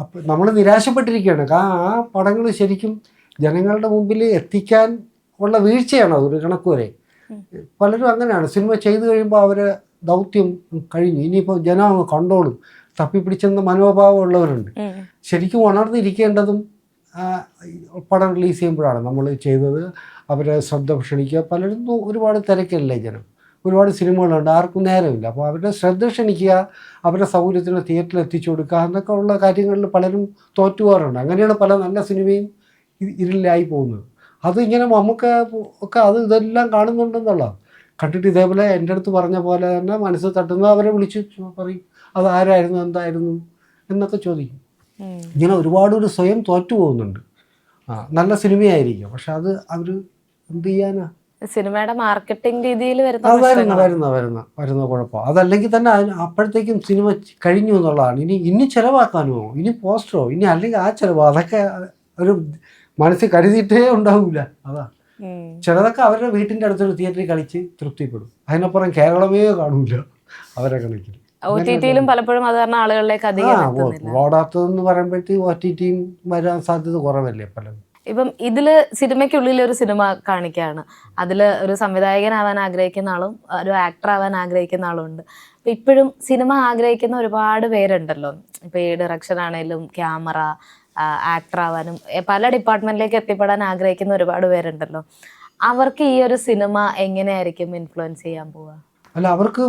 അപ്പം നമ്മൾ നിരാശപ്പെട്ടിരിക്കുകയാണ്. ആ പടങ്ങൾ ശരിക്കും ജനങ്ങളുടെ മുമ്പിൽ എത്തിക്കാൻ ഉള്ള വീഴ്ചയാണ് അതൊരു കണക്ക് വരെ. പലരും അങ്ങനെയാണ്, സിനിമ ചെയ്തു കഴിയുമ്പോൾ അവരെ ദൗത്യം കഴിഞ്ഞു, ഇനിയിപ്പോൾ ജനം കണ്ടോളും, തപ്പിപ്പിടിച്ചെന്ന മനോഭാവം ഉള്ളവരുണ്ട്. ശരിക്കും ഉണർന്നിരിക്കേണ്ടതും പടം റിലീസ് ചെയ്യുമ്പോഴാണ് നമ്മൾ ചെയ്തത്. അവരെ ശ്രദ്ധ ക്ഷണിക്കുക. പലരും ഒരുപാട് തിരക്കല്ലേ ജനം, ഒരുപാട് സിനിമകളുണ്ട്, ആർക്കും നേരമില്ല. അപ്പോൾ അവരുടെ ശ്രദ്ധ ക്ഷണിക്കുക, അവരുടെ സൗകര്യത്തിന് തിയേറ്ററിൽ എത്തിച്ചു കൊടുക്കുക എന്നൊക്കെ ഉള്ള കാര്യങ്ങളിൽ പലരും തോറ്റുപോകാറുണ്ട്. അങ്ങനെയാണ് പല നല്ല സിനിമയും ഇരുളിലായി പോകുന്നത്. അത് ഇങ്ങനെ നമുക്ക് ഒക്കെ അത് ഇതെല്ലാം കാണുന്നുണ്ടെന്നുള്ള കണ്ടിട്ട് ഇതേപോലെ എൻ്റെ അടുത്ത് പറഞ്ഞ പോലെ തന്നെ മനസ്സ് തട്ടുന്നത് അവരെ വിളിച്ച് പറയും അത് ആരായിരുന്നു എന്തായിരുന്നു എന്നൊക്കെ ചോദിക്കും. ഇങ്ങനെ ഒരുപാട് ഒരു സ്വയം തോറ്റു പോകുന്നുണ്ട്. നല്ല സിനിമയായിരിക്കും, പക്ഷെ അത് അവർ എന്ത് ചെയ്യാനാ, സിനിമയുടെ മാർക്കറ്റിംഗ് രീതിയിൽ വരുന്ന കുഴപ്പം. അതല്ലെങ്കിൽ തന്നെ അപ്പോഴത്തേക്കും സിനിമ കഴിഞ്ഞു എന്നുള്ളതാണ്. ഇനി ചിലവാക്കാനോ, ഇനി പോസ്റ്ററോ, ഇനി അല്ലെങ്കിൽ ആ ചിലവോ, അതൊക്കെ ഒരു മനസ്സിൽ കരുതിയിട്ടേ ഉണ്ടാവില്ല. അതാ ചിലതൊക്കെ അവരുടെ വീട്ടിൻ്റെ അടുത്തൊരു തിയേറ്ററിൽ കളിച്ച് തൃപ്തിപ്പെടും, അതിനപ്പുറം കേരളമേ കാണൂല അവരെ കളിക്കൽ. OTT-യിലും പലപ്പോഴും അത് കാരണം ആളുകളിലേക്ക് അധികം ഓടാത്തതെന്ന് പറയുമ്പോഴത്തേക്ക് OTT-യും വരാൻ സാധ്യത കുറവല്ലേ പലതും. ഇപ്പം ഇതില് സിനിമയ്ക്കുള്ളിൽ ഒരു സിനിമ കാണിക്കുകയാണ്, അതില് ഒരു സംവിധായകനാവാൻ ആഗ്രഹിക്കുന്ന ആളും ഒരു ആക്ടർ ആവാൻ ആഗ്രഹിക്കുന്ന ആളും ഉണ്ട്. അപ്പൊ ഇപ്പോഴും സിനിമ ആഗ്രഹിക്കുന്ന ഒരുപാട് പേരുണ്ടല്ലോ. ഇപ്പൊ ഈ ഡയറക്ഷൻ ആണെങ്കിലും ക്യാമറ, ആക്ടർ ആവാനും പല ഡിപ്പാർട്ട്മെന്റിലേക്ക് എത്തിപ്പെടാൻ ആഗ്രഹിക്കുന്ന ഒരുപാട് പേരുണ്ടല്ലോ. അവർക്ക് ഈ ഒരു സിനിമ എങ്ങനെയായിരിക്കും ഇൻഫ്ലുവൻസ് ചെയ്യാൻ പോവുക? അല്ല, അവർക്ക്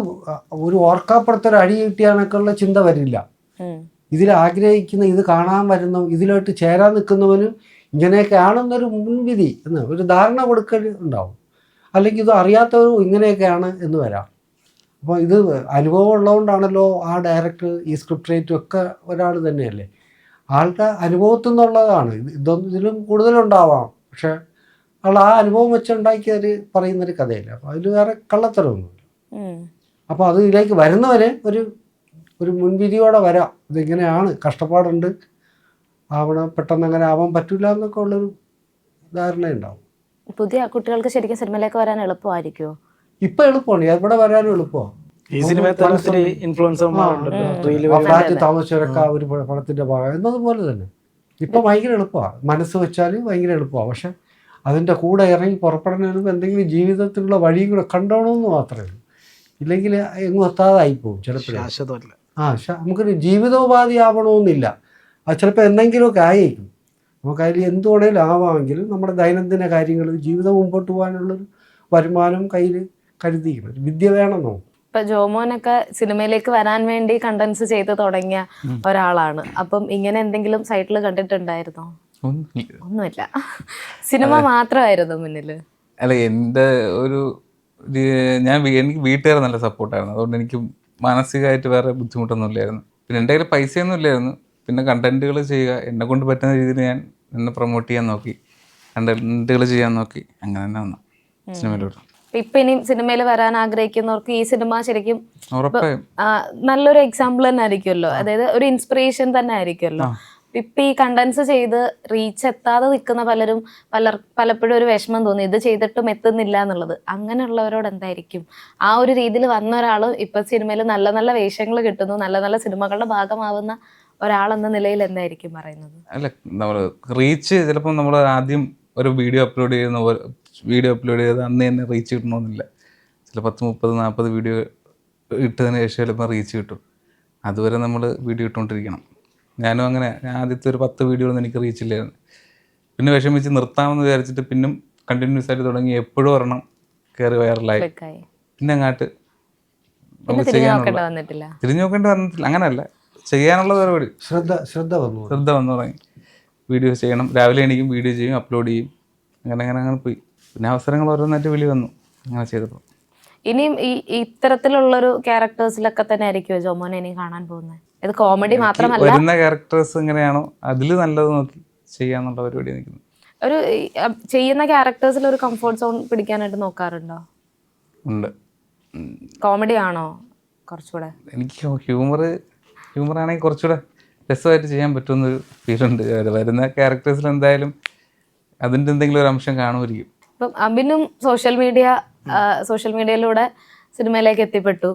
ഒരു ഓർക്കാപ്പുറത്തൊരു അടി കിട്ടിയാണൊക്കെയുള്ള ചിന്ത വരില്ല. ഇതിൽ ആഗ്രഹിക്കുന്ന, ഇത് കാണാൻ വരുന്ന, ഇതിലോട്ട് ചേരാൻ നിൽക്കുന്നവന് ഇങ്ങനെയൊക്കെ ആണെന്നൊരു മുൻവിധി എന്ന് ഒരു ധാരണ കൊടുക്കൽ ഉണ്ടാവും. അല്ലെങ്കിൽ ഇത് അറിയാത്തവരും ഇങ്ങനെയൊക്കെയാണ് എന്ന് വരാം. അപ്പോൾ ഇത് അനുഭവം ഉള്ളതുകൊണ്ടാണല്ലോ ആ ഡയറക്ടർ ഈ സ്ക്രിപ്റ്റ് റൈറ്റും ഒക്കെ ഒരാൾ തന്നെയല്ലേ. ആളുടെ അനുഭവത്തിൽ നിന്നുള്ളതാണ്. ഇതിലും കൂടുതലുണ്ടാവാം, പക്ഷെ ആൾ ആ അനുഭവം വെച്ചുണ്ടാക്കിയവർ പറയുന്നൊരു കഥയില്ല. അപ്പോൾ അതിൽ വേറെ കള്ളത്തരമൊന്നുമില്ല. അപ്പോൾ അത് ഇതിലേക്ക് വരുന്നവരെ ഒരു മുൻവിധിയോടെ വരാം, ഇതിങ്ങനെയാണ്, കഷ്ടപ്പാടുണ്ട്, പെട്ടെന്ന് അങ്ങനെ ആവാൻ പറ്റില്ല എന്നൊക്കെ ഉള്ളൊരു ധാരണയുണ്ടാവും. പുതിയ കുട്ടികൾക്ക് ശരിക്കും സിനിമയിലേക്ക് വരാൻ എളുപ്പമായിരിക്കുമോ? ഇപ്പം എളുപ്പമാണ്, എവിടെ വരാനും എളുപ്പമാണ്. ഫ്ലാറ്റ് താമസിച്ചവരൊക്കെ ഒരു പണത്തിൻ്റെ ഭാഗം എന്നതുപോലെ തന്നെ ഇപ്പം ഭയങ്കര എളുപ്പമാണ്. മനസ്സ് വെച്ചാൽ ഭയങ്കര എളുപ്പമാണ്. പക്ഷെ അതിൻ്റെ കൂടെ ഇറങ്ങി പുറപ്പെടുന്നതിന് എന്തെങ്കിലും ജീവിതത്തിലുള്ള വഴിയും കൂടെ കണ്ടോണമെന്ന് മാത്രമേ ഉള്ളൂ. ഇല്ലെങ്കിൽ എങ്ങും എത്താതായിപ്പോവും ചിലപ്പോൾ. നമുക്കൊരു ജീവിതോപാധി ആവണമെന്നില്ല. അത് ചിലപ്പോൾ എന്തെങ്കിലുമൊക്കെ ആയേക്കും. നമുക്കതിൽ എന്തുകൊണ്ടേലും ആവാമെങ്കിലും നമ്മുടെ ദൈനംദിന കാര്യങ്ങൾ, ജീവിതം മുമ്പോട്ട് പോകാനുള്ളൊരു വരുമാനം കയ്യിൽ കരുതിയിരിക്കണം. വിദ്യ വേണം നമുക്ക്. ഇപ്പൊ ജോമോനൊക്കെ സിനിമയിലേക്ക് വരാൻ വേണ്ടി കണ്ടൻസ് ചെയ്ത് തുടങ്ങിയ ഒരാളാണ്. അപ്പം ഇങ്ങനെ എന്തെങ്കിലും സൈറ്റിൽ കണ്ടിട്ടുണ്ടായിരുന്നോ? ഒന്നുമില്ല, സിനിമ മാത്രമായിരുന്നു മുന്നില്. അല്ല, എൻ്റെ എനിക്ക് വീട്ടുകാർ നല്ല സപ്പോർട്ടായിരുന്നു. അതുകൊണ്ട് എനിക്ക് മാനസികമായിട്ട് വേറെ ബുദ്ധിമുട്ടൊന്നും ഇല്ലായിരുന്നു. പിന്നെ എൻ്റെ കയ്യിൽ പൈസയൊന്നും ഇല്ലായിരുന്നു. പിന്നെ കണ്ടന്റുകൾ ചെയ്യുക, എന്നെ കൊണ്ട് പറ്റുന്ന രീതിയിൽ ഞാൻ എന്നെ പ്രൊമോട്ട് ചെയ്യാൻ നോക്കി, കണ്ടന്റുകൾ ചെയ്യാൻ നോക്കി, അങ്ങനെ തന്നെ വന്നു സിനിമയിലോട്ട്. ഇപ്പൊ ഇനി സിനിമയിൽ വരാൻ ആഗ്രഹിക്കുന്നവർക്ക് ഈ സിനിമ ശരിക്കും ഉറപ്പായും നല്ലൊരു എക്സാമ്പിൾ തന്നെ ആയിരിക്കുമല്ലോ, അതായത് ഒരു ഇൻസ്പിറേഷൻ തന്നെ ആയിരിക്കുമല്ലോ. ഇപ്പൊ ഈ കണ്ടൻസ് ചെയ്ത് റീച്ച് എത്താതെ നിൽക്കുന്ന പലപ്പോഴും ഒരു വിഷമം തോന്നി, ഇത് ചെയ്തിട്ടും എത്തുന്നില്ല എന്നുള്ളത്. അങ്ങനെയുള്ളവരോട് എന്തായിരിക്കും? ആ ഒരു രീതിയിൽ വന്ന ഒരാൾ ഇപ്പൊ സിനിമയിൽ നല്ല നല്ല വേഷങ്ങൾ കിട്ടുന്നു, നല്ല നല്ല സിനിമകളുടെ ഭാഗമാവുന്ന ഒരാളെന്ന നിലയിൽ എന്തായിരിക്കും പറയുന്നത്? അല്ല, നമ്മൾ റീച്ച് ചിലപ്പോൾ നമ്മൾ ആദ്യം ഒരു വീഡിയോ അപ്ലോഡ് ചെയ്ത് അന്ന് തന്നെ റീച്ച് കിട്ടണമെന്നില്ല. ചില 10, 30, 40 വീഡിയോ ഇട്ടതിന് ശേഷം ചിലപ്പോൾ റീച്ച് കിട്ടും. അതുവരെ നമ്മൾ വീഡിയോ ഇട്ടുകൊണ്ടിരിക്കണം. ഞാനും അങ്ങനെ, ഞാൻ ആദ്യത്തെ ഒരു 10 വീഡിയോയൊന്നും എനിക്ക് റീച്ച് ഇല്ലായിരുന്നു. പിന്നെ വിഷമിച്ച് നിർത്താമെന്ന് വിചാരിച്ചിട്ട് പിന്നും കണ്ടിന്യൂസ് ആയിട്ട് തുടങ്ങി. എപ്പോഴും ഒരെണ്ണം കയറി വൈറലായി. പിന്നെ അങ്ങോട്ട് നമുക്ക് തിരിഞ്ഞു നോക്കേണ്ടി വന്നിട്ടില്ല. അങ്ങനെയല്ല, ചെയ്യാനുള്ള പരിപാടി ശ്രദ്ധ വന്നു തുടങ്ങി. വീഡിയോസ് ചെയ്യണം, രാവിലെ എണീക്കും, വീഡിയോ ചെയ്യും, അപ്ലോഡ് ചെയ്യും, അങ്ങനെ പോയി. പിന്നെ അവസരങ്ങൾ ഓരോന്നായിട്ട് വിളി വന്നു, അങ്ങനെ ചെയ്തപ്പോൾ. ഇനിയും ഈ ഇത്തരത്തിലുള്ളൊരു ക്യാരക്ടേഴ്സിലൊക്കെ തന്നെ ആയിരിക്കുമോ ജോമോനെ ഇനി കാണാൻ പോകുന്നത്? ഇത് കോമഡി മാത്രമല്ല, വരുന്ന ക്യാരക്ടേഴ്സ് എങ്ങനെയാണോ അതിൽ നല്ലത് നോക്കി ചെയ്യാന്നുള്ള പരിപാടി നിൽക്കുന്നു. ഒരു ചെയ്യുന്ന ക്യാരക്ടേഴ്സിൽ ഒരു കംഫർട്ട് സോൺ പിടിക്കാനായിട്ട് നോക്കാറുണ്ടോ? ഉണ്ട്. കോമഡി ആണോ കുറച്ചുകൂടെ? എനിക്ക് ഹ്യൂമർ ആണെങ്കിൽ കുറച്ചുകൂടെ രസമായിട്ട് ചെയ്യാൻ പറ്റുമെന്നൊരു ഫീലുണ്ട്. വരുന്ന ക്യാരക്ടേഴ്സിൽ എന്തായാലും അതിൻ്റെ എന്തെങ്കിലും ഒരു അംശം കാണുമായിരിക്കും. ഇപ്പം അബിനും സോഷ്യൽ മീഡിയയിലൂടെ സിനിമയിലേക്ക് എത്തിപ്പെട്ടു.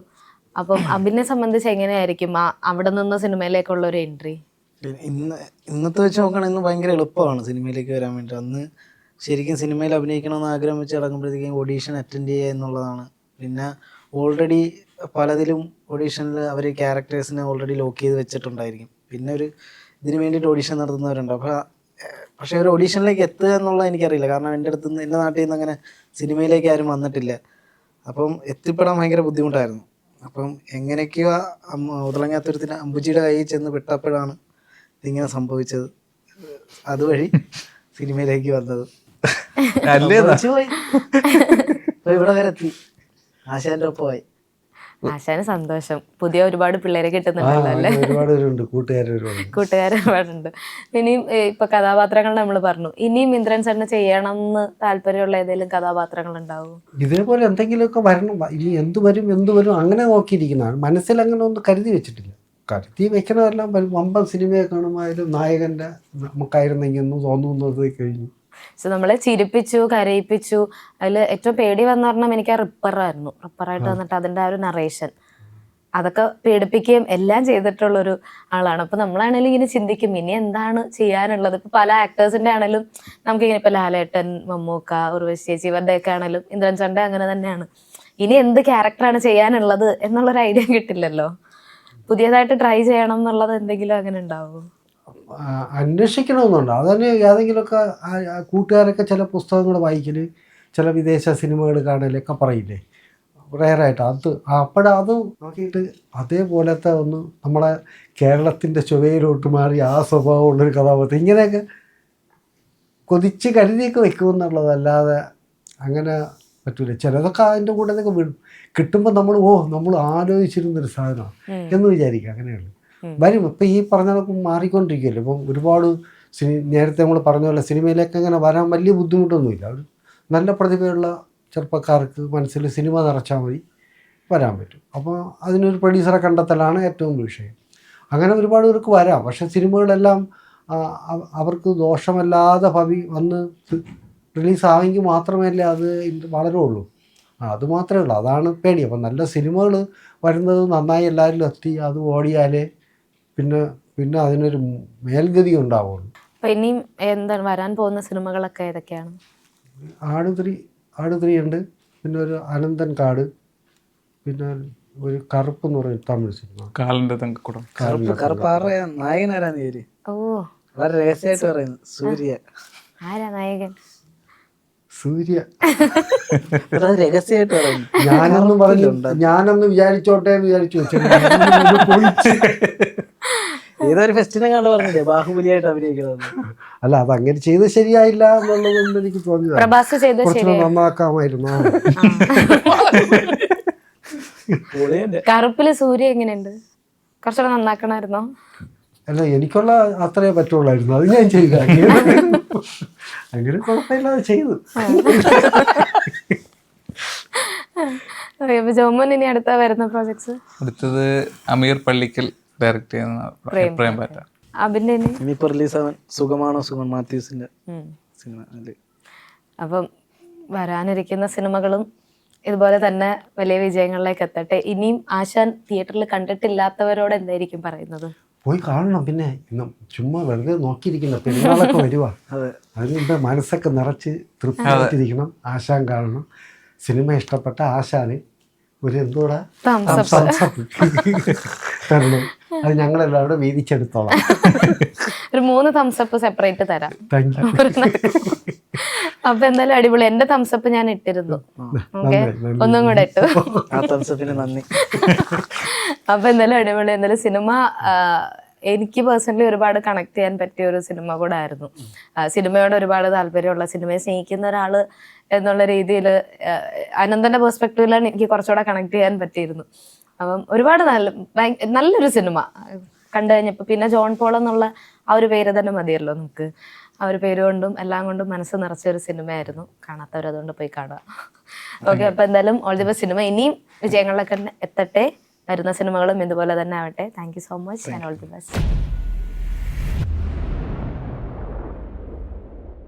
അപ്പം അബിനെ സംബന്ധിച്ച് എങ്ങനെയായിരിക്കും അവിടെ നിന്ന് സിനിമയിലേക്കുള്ള ഒരു എൻട്രി? ഇന്നത്തെ വെച്ച് നോക്കുകയാണെങ്കിൽ ഇന്ന് ഭയങ്കര എളുപ്പമാണ് സിനിമയിലേക്ക് വരാൻ വേണ്ടി. അന്ന് ശരിക്കും സിനിമയിൽ അഭിനയിക്കണമെന്ന് ആഗ്രഹം വെച്ച് ഇറങ്ങുമ്പോഴത്തേക്കും ഓഡീഷൻ അറ്റൻഡ് ചെയ്യുക എന്നുള്ളതാണ്. പിന്നെ ഓൾറെഡി പലതിലും ഓഡീഷനിൽ അവർ ക്യാരക്ടേഴ്സിനെ ഓൾറെഡി ലോക്ക് ചെയ്ത് വെച്ചിട്ടുണ്ടായിരിക്കും. പിന്നെ ഇതിന് വേണ്ടിയിട്ട് ഓഡീഷൻ നടത്തുന്നവരുണ്ട്. പക്ഷേ ഒരു ഓഡീഷനിലേക്ക് എത്തുക എന്നുള്ളത് എനിക്കറിയില്ല. കാരണം എൻ്റെ നാട്ടിൽ നിന്ന് അങ്ങനെ സിനിമയിലേക്ക് ആരും വന്നിട്ടില്ല. അപ്പം എത്തിപ്പെടാൻ ഭയങ്കര ബുദ്ധിമുട്ടായിരുന്നു. അപ്പം എങ്ങനെയൊക്കെയോ ഉതളങ്ങാത്തുരത്തിന് അമ്പുജിയുടെ കയ്യിൽ ചെന്ന് പെട്ടപ്പോഴാണ് ഇതിങ്ങനെ സംഭവിച്ചത്. അതുവഴി സിനിമയിലേക്ക് വന്നത്. അല്ലേതാ പോയി ഇപ്പൊ ഇവിടെ വരെ എത്തി, ആശാന്റെ ഒപ്പമായി. ആശാന് സന്തോഷം, പുതിയ ഒരുപാട് പിള്ളേരെ കിട്ടുന്നുണ്ടല്ലോ അല്ലേ, ഒരുപാട് പേരുണ്ട്, കൂട്ടുകാരൊരുപാട്. കൂട്ടുകാർ ഒരുപാടുണ്ട്. ഇനിയും ഇപ്പൊ കഥാപാത്രങ്ങൾ നമ്മൾ പറഞ്ഞു, ഇനിയും ഇന്ദ്രൻ ചേട്ടന് ചെയ്യണം എന്ന് താല്പര്യമുള്ള ഏതെങ്കിലും കഥാപാത്രങ്ങൾ ഉണ്ടാവും? ഇതേപോലെ എന്തെങ്കിലുമൊക്കെ വരണം. ഇനി എന്ത് വരും അങ്ങനെ നോക്കിയിരിക്കുന്നതാണ്. മനസ്സിൽ അങ്ങനെ ഒന്നും കരുതി വെച്ചിട്ടില്ല. കരുതി വെക്കണമെല്ലാം വമ്പൻ സിനിമയെ കാണുമ്പോൾ നായകൻ്റെ നമുക്കായിരുന്നെങ്കിൽ ഒന്ന് തോന്നുന്നത് കഴിഞ്ഞു. പക്ഷെ നമ്മളെ ചിരിപ്പിച്ചു, കരയിപ്പിച്ചു. അതിൽ ഏറ്റവും പേടി വന്നു പറഞ്ഞാൽ എനിക്ക് ആ റിപ്പറായിരുന്നു. റിപ്പറായിട്ട് വന്നിട്ട് അതിൻ്റെ ആ ഒരു നറേഷൻ, അതൊക്കെ പേടിപ്പിക്കുകയും എല്ലാം ചെയ്തിട്ടുള്ളൊരു ആളാണ്. അപ്പൊ നമ്മളാണെങ്കിലും ഇങ്ങനെ ചിന്തിക്കും ഇനി എന്താണ് ചെയ്യാനുള്ളത്. ഇപ്പൊ പല ആക്ടേഴ്സിന്റെ ആണെങ്കിലും നമുക്കിങ്ങനെ ഇപ്പൊ ലാലേട്ടൻ, മമ്മൂക്ക, ഉർവശി ചേച്ചി ഇവരുടെ ഒക്കെ ആണെങ്കിലും ഇന്ദ്രൻ ചണ്ട അങ്ങനെ തന്നെയാണ്. ഇനി എന്ത് ക്യാരക്ടറാണ് ചെയ്യാനുള്ളത് എന്നുള്ളൊരു ഐഡിയ കിട്ടില്ലല്ലോ. പുതിയതായിട്ട് ട്രൈ ചെയ്യണം എന്നുള്ളത് എന്തെങ്കിലും അങ്ങനെ ഉണ്ടാവുമോ? അന്വേഷിക്കണമെന്നുണ്ട്. അതന്നെ ഏതെങ്കിലുമൊക്കെ കൂട്ടുകാരൊക്കെ ചില പുസ്തകങ്ങൾ വായിക്കൽ, ചില വിദേശ സിനിമകൾ കാണലൊക്കെ പറയില്ലേ, റെയറായിട്ട് അത് അപ്പോഴത് നോക്കിയിട്ട് അതേപോലത്തെ ഒന്ന് നമ്മളെ കേരളത്തിൻ്റെ ചുവയിലോട്ട് മാറി ആ സ്വഭാവമുള്ളൊരു കഥാപാത്രം ഇങ്ങനെയൊക്കെ കൊതിച്ച് കരുതിയൊക്കെ വെക്കുമെന്നുള്ളതല്ലാതെ അങ്ങനെ പറ്റൂല. ചിലതൊക്കെ അതിൻ്റെ കൂടെ ഒക്കെ വിടും, കിട്ടുമ്പോൾ നമ്മൾ ആലോചിച്ചിരുന്നൊരു സാധനമാണ് എന്ന് വിചാരിക്കുക. അങ്ങനെയുള്ളൂ വരും. ഇപ്പം ഈ പറഞ്ഞതൊക്കെ മാറിക്കൊണ്ടിരിക്കുകയല്ലോ. ഇപ്പം ഒരുപാട് നേരത്തെ നമ്മൾ പറഞ്ഞ പോലെ സിനിമയിലേക്ക് അങ്ങനെ വരാൻ വലിയ ബുദ്ധിമുട്ടൊന്നുമില്ല. ഒരു നല്ല പ്രതിഭയുള്ള ചെറുപ്പക്കാർക്ക് മനസ്സിൽ സിനിമ നിറച്ചാൽ മതി, വരാൻ പറ്റും. അപ്പോൾ അതിനൊരു പ്രൊഡ്യൂസറെ കണ്ടെത്തലാണ് ഏറ്റവും വിഷയം. അങ്ങനെ ഒരുപാട് പേർക്ക് വരാം. പക്ഷേ സിനിമകളെല്ലാം അവർക്ക് ദോഷമല്ലാതെ വന്ന് റിലീസാവെങ്കിൽ മാത്രമല്ലേ അത് വളരുള്ളൂ. അത് മാത്രമേ ഉള്ളൂ. അതാണ് പേടി. അപ്പം നല്ല സിനിമകൾ വരുന്നത് നന്നായി എല്ലാവരിലും എത്തി അത് ഓടിയാലേ പിന്നെ അതിനൊരു മേൽഗതി ഉണ്ടാവുള്ളൂ. അപ്പൊ ഇനിയും എന്താണ് വരാൻ പോകുന്ന സിനിമകളൊക്കെ ഏതൊക്കെയാണ്? ആടുത്രി ഉണ്ട്, പിന്നെ ഒരു അനന്തൻ കാട്, പിന്നെ ഒരു കറുപ്പ് എന്ന് പറയുന്ന തമിഴ് സിനിമ, കാലിന്റെ തങ്കക്കുടം. കറുപ്പാറ നായകനാരാന്ന് പേര്? ഓ, വളരെ രഹസ്യമായിട്ട് പറയുന്നു. സൂര്യ. ആരാ നായകൻ? സൂര്യ. രഹസ്യമായിട്ട് പറയുന്നു. ഞാനൊന്ന് വിചാരിച്ചു ഏതൊരു ഫെസ്റ്റിനെ കണ്ട് പറഞ്ഞില്ലേ ബാഹുബലിയായിട്ട് അഭിനയിക്കുന്നത്? അല്ല, അതങ്ങനെ ചെയ്ത് ശരിയായില്ല എന്നുള്ളതുകൊണ്ട് എനിക്ക് തോന്നിയത് കുറച്ചുകൂടെ നന്നാക്കാമായിരുന്നു. കറുപ്പില് സൂര്യ എങ്ങനെയുണ്ട്? കുറച്ചുകൂടെ നന്നാക്കണമായിരുന്നോ? അല്ല, എനിക്കുള്ള അത്രേ പറ്റുള്ളായിരുന്നു, അത് ഞാൻ ചെയ്ത. അങ്ങനെ കുഴപ്പമില്ലാതെ ചെയ്തു. ജോമോൻ ഇനി അടുത്ത വരുന്ന പ്രോജക്ട്സ്? അടുത്തത് അമീർ പള്ളിക്കൽ ഡയറക്റ്റ് ചെയ്യുന്ന പ്രേം പാറ്റ. അബിന്റെ ഇനിയിപ്പോ റിലീസാവാൻ സുഖമാണോ സുഖം മാത്യൂസിന്റെ സിനിമ. അപ്പം വരാനിരിക്കുന്ന സിനിമകളും ഇതുപോലെ തന്നെ വലിയ വിജയങ്ങളിലേക്ക് എത്തട്ടെ. ഇനിയും ആശാൻ തിയേറ്ററിൽ കണ്ടിട്ടില്ലാത്തവരോട് എന്തായിരിക്കും പറയുന്നത്? പോയി കാണണം. പിന്നെ ചുമ്മാ വെറുതെ നോക്കിയിരിക്കുന്ന പെരുന്നാളൊക്കെ വരുവാ, അതിനുമ്പ് മനസ്സൊക്കെ നിറച്ച് തൃപ്തിയായിട്ടിരിക്കണം. ആശാൻ കാണണം. സിനിമ ഇഷ്ടപ്പെട്ട ആശാന് ഒരു എന്തോടാ തരണം. അത് ഞങ്ങളെല്ലാവരും വീതിച്ചെടുത്തോളാം. ഒരു 3 തംസപ്പ് സെപ്പറേറ്റ് തരാം. അപ്പൊ എന്തായാലും അടിപൊളി. എന്റെ തംസപ്പ് ഞാൻ ഇട്ടിരുന്നു. ഓക്കെ, ഒന്നും കൂടെ ഇട്ടു. നന്ദി. അപ്പൊ എന്തായാലും അടിപൊളി. എന്തായാലും സിനിമ എനിക്ക് പേഴ്സണലി ഒരുപാട് കണക്ട് ചെയ്യാൻ പറ്റിയ ഒരു സിനിമ കൂടെ ആയിരുന്നു. സിനിമയോട് ഒരുപാട് താല്പര്യമുള്ള, സിനിമയെ സ്നേഹിക്കുന്ന ഒരാള് എന്നുള്ള രീതിയിൽ അനന്തന്റെ പെർസ്പെക്റ്റീവിലാണ് എനിക്ക് കുറച്ചുകൂടെ കണക്ട് ചെയ്യാൻ പറ്റിയിരുന്നു. അപ്പം ഒരുപാട് നല്ലൊരു സിനിമ കണ്ടു കഴിഞ്ഞപ്പോൾ പിന്നെ ജോൺ പോൾ എന്നുള്ള ആ ഒരു പേര് തന്നെ മതിയല്ലോ നമുക്ക്. ആ ഒരു പേര് കൊണ്ടും എല്ലാം കൊണ്ടും മനസ്സ് നിറച്ചൊരു സിനിമയായിരുന്നു. കാണാത്തവർ അതുകൊണ്ട് പോയി കാണുക. ഓക്കെ, അപ്പൊ എന്തായാലും ഓൾ ദി ബെസ്റ്റ്. സിനിമ ഇനിയും വിജയങ്ങളിലൊക്കെ എത്തട്ടെ. വരുന്ന സിനിമകളും ഇതുപോലെ തന്നെ ആവട്ടെ. Thank you so much and all the best.